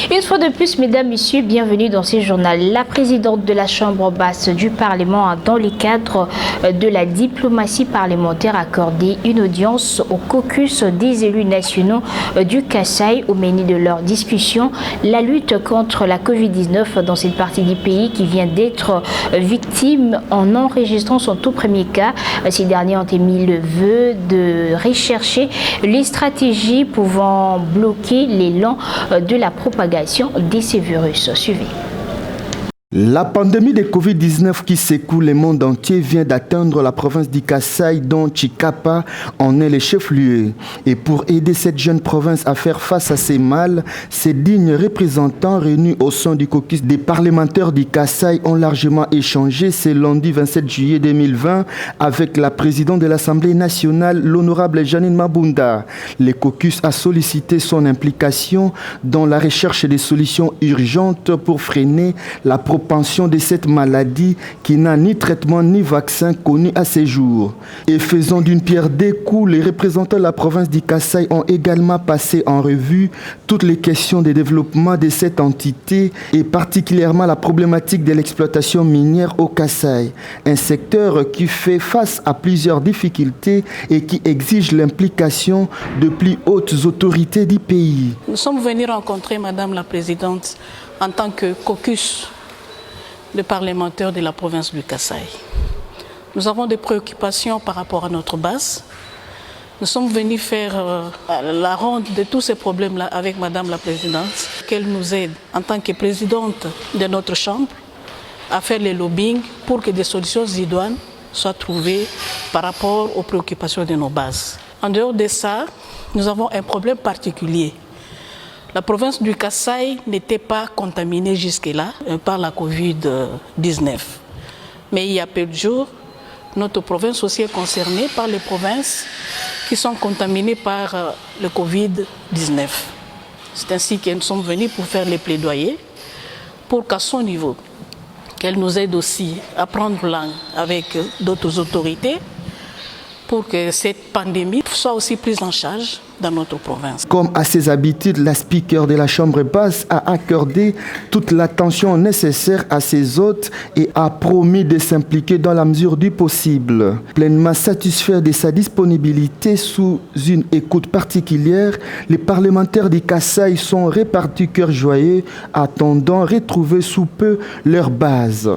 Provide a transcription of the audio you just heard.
Une fois de plus, mesdames, messieurs, bienvenue dans ce journal. La présidente de la Chambre basse du Parlement a, dans le cadre de la diplomatie parlementaire, accordé une audience au caucus des élus nationaux du Kasaï au menu de leur discussion. La lutte contre la Covid-19 dans cette partie du pays qui vient d'être victime en enregistrant son tout premier cas. Ces derniers ont émis le vœu de rechercher les stratégies pouvant bloquer l'élan de la propagation de ces virus. Suivez. La pandémie de Covid-19 qui secoue le monde entier vient d'atteindre la province du Kasaï dont Chikapa en est le chef-lieu. Et pour aider cette jeune province à faire face à ces mâles, ces dignes représentants réunis au sein du caucus des parlementaires du Kasaï ont largement échangé ce lundi 27 juillet 2020 avec la présidente de l'Assemblée nationale, l'honorable Janine Mabunda. Le caucus a sollicité son implication dans la recherche des solutions urgentes pour freiner la propagation de cette maladie qui n'a ni traitement ni vaccin connu à ce jour. Et faisant d'une pierre deux coups, les représentants de la province du Kasaï ont également passé en revue toutes les questions de développement de cette entité et particulièrement la problématique de l'exploitation minière au Kasaï, un secteur qui fait face à plusieurs difficultés et qui exige l'implication de plus hautes autorités du pays. Nous sommes venus rencontrer Madame la Présidente en tant que caucus de parlementaires de la province du Kasaï. Nous avons des préoccupations par rapport à notre base. Nous sommes venus faire la ronde de tous ces problèmes-là avec Madame la Présidente, qu'elle nous aide en tant que présidente de notre chambre à faire le lobbying pour que des solutions idoines soient trouvées par rapport aux préoccupations de nos bases. En dehors de ça, nous avons un problème particulier. La province du Kasaï n'était pas contaminée jusque-là par la Covid-19. Mais il y a peu de jours, notre province aussi est concernée par les provinces qui sont contaminées par le Covid-19. C'est ainsi que nous sommes venus pour faire les plaidoyers pour qu'à son niveau, qu'elle nous aide aussi à prendre langue avec d'autres autorités pour que cette pandémie soit aussi prise en charge dans notre province. Comme à ses habitudes, la speaker de la Chambre basse a accordé toute l'attention nécessaire à ses hôtes et a promis de s'impliquer dans la mesure du possible. Pleinement satisfait de sa disponibilité sous une écoute particulière, les parlementaires du Kasaï sont répartis cœur joyeux, attendant retrouver sous peu leur base.